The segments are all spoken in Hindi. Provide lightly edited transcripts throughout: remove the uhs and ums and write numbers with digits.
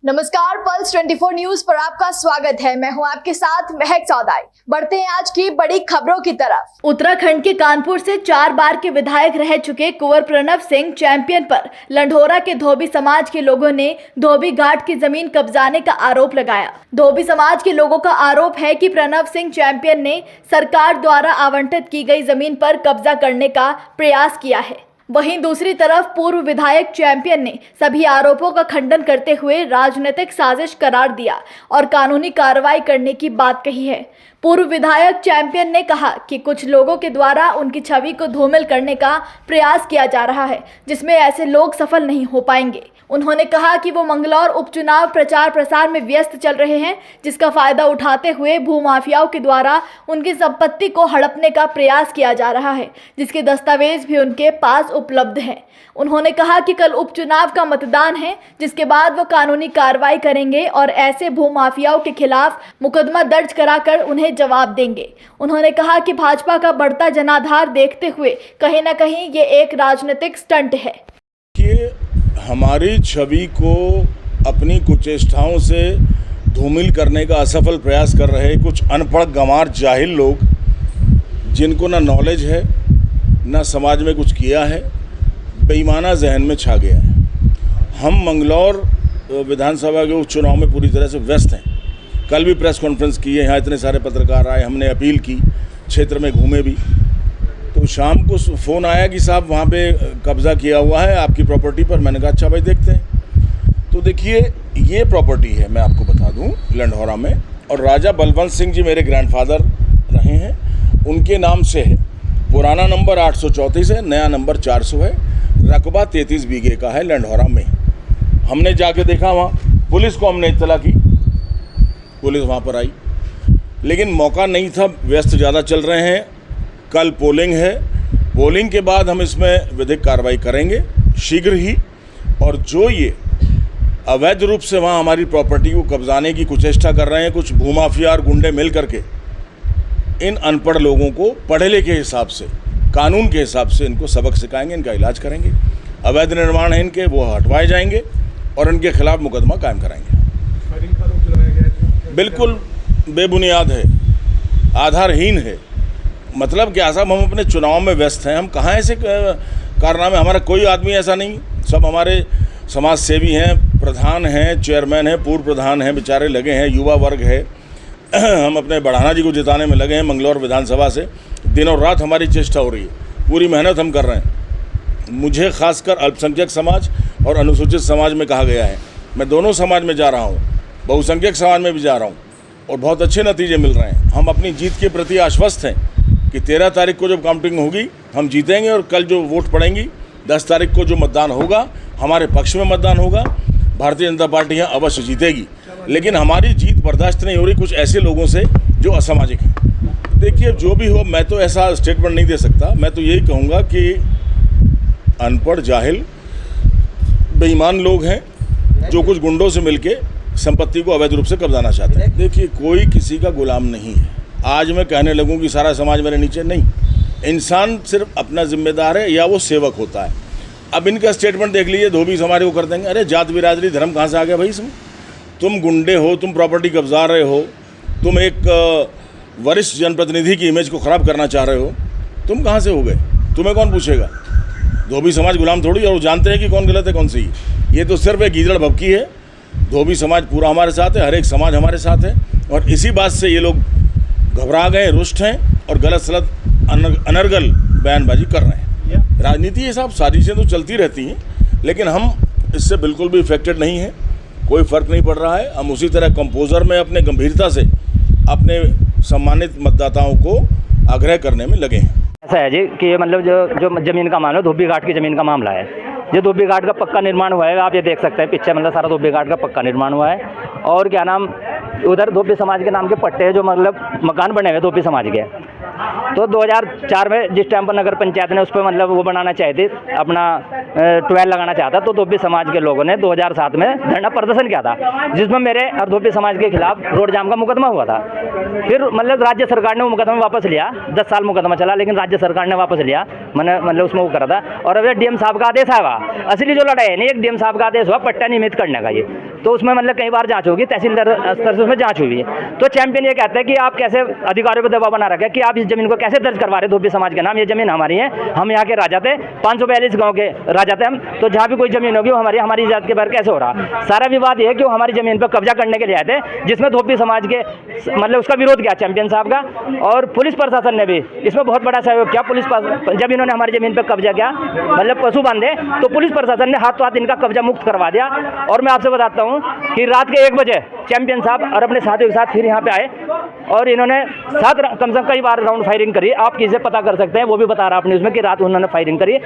नमस्कार, पल्स 24 न्यूज पर आपका स्वागत है। मैं हूं आपके साथ महक चौधारी। बढ़ते हैं आज की बड़ी खबरों की तरफ। उत्तराखंड के कानपुर से 4 बार के विधायक रह चुके कुंवर प्रणव सिंह चैंपियन पर लंढोरा के धोबी समाज के लोगों ने धोबी घाट की जमीन कब्जाने का आरोप लगाया। धोबी समाज के लोगों का आरोप है कि प्रणव सिंह चैंपियन ने सरकार द्वारा आवंटित की गई जमीन पर कब्जा करने का प्रयास किया है। वहीं दूसरी तरफ पूर्व विधायक चैंपियन ने सभी आरोपों का खंडन करते हुए राजनीतिक साजिश करार दिया और कानूनी कार्रवाई करने की बात कही है। पूर्व विधायक चैंपियन ने कहा कि कुछ लोगों के द्वारा उनकी छवि को धूमिल करने का प्रयास किया जा रहा है, जिसमें ऐसे लोग सफल नहीं हो पाएंगे। उन्होंने कहा कि वो मंगलौर उपचुनाव प्रचार प्रसार में व्यस्त चल रहे हैं, जिसका फायदा उठाते हुए भूमाफियाओं के द्वारा उनकी संपत्ति को हड़पने का प्रयास किया जा रहा है, जिसके दस्तावेज भी उनके पास उपलब्ध हैं। उन्होंने कहा कि कल उपचुनाव का मतदान है, जिसके बाद वो कानूनी कार्रवाई करेंगे और ऐसे भूमाफियाओं के खिलाफ मुकदमा दर्ज कराकर उन्हें जवाब देंगे। उन्होंने कहा कि भाजपा का बढ़ता जनाधार देखते हुए कहीं न कहीं ये एक राजनीतिक स्टंट है। हमारी छवि को अपनी कुचेष्टाओं से धूमिल करने का असफल प्रयास कर रहे कुछ अनपढ़ गंवार जाहिल लोग, जिनको ना नॉलेज है ना समाज में कुछ किया है, बेईमाना जहन में छा गया है। हम मंगलौर विधानसभा के उपचुनाव में पूरी तरह से व्यस्त हैं। कल भी प्रेस कॉन्फ्रेंस की है, यहाँ इतने सारे पत्रकार आए, हमने अपील की, क्षेत्र में घूमे भी। तो शाम को फ़ोन आया कि साहब वहाँ पे कब्ज़ा किया हुआ है आपकी प्रॉपर्टी पर। मैंने कहा अच्छा भाई देखते हैं। तो देखिए, ये प्रॉपर्टी है, मैं आपको बता दूँ, लंढोरा में, और राजा बलवंत सिंह जी मेरे ग्रैंडफादर रहे हैं, उनके नाम से है। पुराना नंबर 834 है, नया नंबर 400 है। रकबा 33 बीघे का है लंढोरा में। हमने जाके देखा, वहाँ पुलिस को हमने इत्तला की, पुलिस वहाँ पर आई, लेकिन मौका नहीं था, व्यस्त ज़्यादा चल रहे हैं। कल पोलिंग है, पोलिंग के बाद हम इसमें विधिक कार्रवाई करेंगे शीघ्र ही। और जो ये अवैध रूप से वहाँ हमारी प्रॉपर्टी को कब्जाने की कुचेष्टा कर रहे हैं कुछ भूमाफिया और गुंडे मिल करके, इन अनपढ़ लोगों को पढ़े लिखे हिसाब से, कानून के हिसाब से इनको सबक सिखाएंगे, इनका इलाज करेंगे। अवैध निर्माण है इनके, वो हटवाए जाएंगे और इनके खिलाफ मुकदमा कायम कराएंगे। बिल्कुल बेबुनियाद है, आधारहीन है। मतलब क्या साहब, हम अपने चुनाव में व्यस्त हैं, हम कहाँ ऐसे कारनामे, हमारा कोई आदमी ऐसा नहीं, सब हमारे समाज सेवी हैं, प्रधान हैं, चेयरमैन हैं, पूर्व प्रधान हैं, बेचारे लगे हैं, युवा वर्ग है। हम अपने बढ़ाना जी को जिताने में लगे हैं मंगलौर विधानसभा से, दिनों रात हमारी चेष्टा हो रही है, पूरी मेहनत हम कर रहे हैं। मुझे खासकर अल्पसंख्यक समाज और अनुसूचित समाज में कहा गया है, मैं दोनों समाज में जा रहा हूँ, बहुसंख्यक समाज में भी जा रहा हूँ, और बहुत अच्छे नतीजे मिल रहे हैं। हम अपनी जीत के प्रति आश्वस्त हैं कि 13 तारीख को जब काउंटिंग होगी हम जीतेंगे, और कल जो वोट पड़ेंगी 10 तारीख को जो मतदान होगा हमारे पक्ष में मतदान होगा। भारतीय जनता पार्टी यहाँ अवश्य जीतेगी, लेकिन हमारी जीत बर्दाश्त नहीं हो रही कुछ ऐसे लोगों से जो असामाजिक हैं। देखिए, जो भी हो, मैं तो ऐसा स्टेटमेंट नहीं दे सकता। मैं तो यही कहूँगा कि अनपढ़ जाहिल बेईमान लोग हैं जो कुछ गुंडों से मिलके संपत्ति को अवैध रूप से कब्जाना चाहते हैं। देखिए, कोई किसी का गुलाम नहीं है। आज मैं कहने लगूं कि सारा समाज मेरे नीचे, नहीं। इंसान सिर्फ अपना जिम्मेदार है या वो सेवक होता है। अब इनका स्टेटमेंट देख लीजिए, धोबी समाज को कर देंगे। अरे जात बिरादरी धर्म कहाँ से आ गया भाई इसमें? तुम गुंडे हो, तुम प्रॉपर्टी कब्जा रहे हो, तुम एक वरिष्ठ जनप्रतिनिधि की इमेज को ख़राब करना चाह रहे हो, तुम कहाँ से हो गए? तुम्हें कौन पूछेगा? धोबी समाज गुलाम थोड़ी, और वो जानते हैं कि कौन गलत है कौन सही। ये तो सिर्फ एक गीदड़ भभकी है। धोबी समाज पूरा हमारे साथ है, हर एक समाज हमारे साथ है, और इसी बात से ये लोग घबरा गए, रुष्ट हैं और गलत सलत अनर्गल बयानबाजी कर रहे हैं। राजनीति ये सब साजिशें तो चलती रहती हैं, लेकिन हम इससे बिल्कुल भी इफेक्टेड नहीं हैं, कोई फ़र्क नहीं पड़ रहा है। हम उसी तरह कंपोजर में अपने गंभीरता से अपने सम्मानित मतदाताओं को आग्रह करने में लगे हैं। ऐसा है जी कि मतलब जो ज़मीन का मामला है, धोबी घाट की ज़मीन का मामला है। जो धोबी घाट का पक्का निर्माण हुआ है, आप ये देख सकते हैं पीछे, मतलब सारा धोबी घाट का पक्का निर्माण हुआ है। और क्या नाम, उधर धोबी समाज के नाम के पट्टे हैं, जो मतलब मकान बने हुए धोबी समाज के। तो 2004 में जिस टाइम पर नगर पंचायत ने उस पर मतलब वो बनाना चाहे थे, अपना ट्वेल लगाना चाहता, तो धोबी समाज के लोगों ने 2007 में धरना प्रदर्शन किया था, जिसमें मेरे और धोबी समाज के खिलाफ रोड जाम का मुकदमा हुआ था। फिर मतलब राज्य सरकार ने वो मुकदमा वापस लिया, 10 साल मुकदमा चला, लेकिन राज्य सरकार ने वापस लिया, मैंने मतलब उसमें वो करा था। और अब डीएम साहब का आदेश आया, असली जो लड़ाई है नहीं, एक डीएम साहब का आदेश हुआ पट्टा नियमित करने का, ये तो उसमें मतलब कई बार जांच होगी, तहसीलदार स्तर से उसमें जांच हुई है। तो चैंपियन ये कहता है कि आप कैसे अधिकारियों पर दबाव बना रखा है कि आप इस जमीन को कैसे दर्ज करवा रहे धोबी समाज के नाम, ये जमीन हमारी है, हम यहाँ के राजा थे, 542 गाँव के राजा थे हम, तो जहाँ भी कोई जमीन होगी वो हमारी जात के बाहर कैसे हो रहा। सारा विवाद ये है कि वो हमारी जमीन पर कब्जा करने के लिए आए थे, जिसमें धोबी समाज के मतलब उसका विरोध किया चैंपियन साहब का, और पुलिस प्रशासन ने भी इसमें बहुत बड़ा सहयोग किया। जब इन्होंने हमारी जमीन पर कब्जा किया, मतलब पशु बांधे, तो पुलिस प्रशासन ने हाथों हाथ इनका कब्जा मुक्त करवा दिया। और मैं आपसे बताता हूँ कि रात के 1 बजे चैंपियन साहब और अपने साथियों के साथ फिर यहाँ पे आए, और इन्होंने कम से कम कई बार राउंड फायरिंग करी। आप किसे पता कर सकते हैं, वो भी बता रहा अपने उसमें कि रात उन्होंने फायरिंग करी।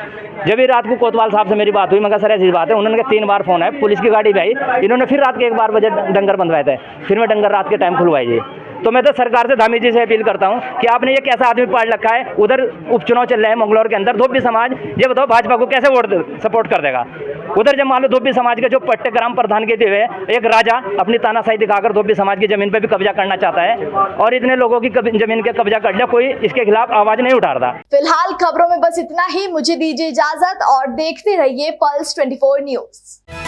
जब भी रात को कोतवाल साहब से मेरी बात हुई, मगर सर ऐसी बात है, उन्होंने 3 बार फोन है, पुलिस की गाड़ी भी आई, इन्होंने फिर रात के 1 बजे डंगर बंधवाए थे, फिर मैं डंगर रात के टाइम खुलवाई। तो मैं तो सरकार से धामी जी से अपील करता हूँ कि आपने ये कैसा आदमी पाल रखा है, उधर उपचुनाव चल रहे हैं मंगलौर के अंदर, धोबी समाज ये बताओ भाजपा को कैसे वोट सपोर्ट कर देगा। उधर जब मान लो धोबी समाज के जो पट्टग्राम प्रधान के हुए एक राजा अपनी तानाशाही दिखाकर धोबी समाज की जमीन पर भी कब्जा करना चाहता है, और इतने लोगों की जमीन के कब्जा कर लिया, कोई इसके खिलाफ आवाज नहीं उठा रहा। फिलहाल खबरों में बस इतना ही, मुझे दीजिए इजाजत और देखते रहिए पल्स 24 न्यूज।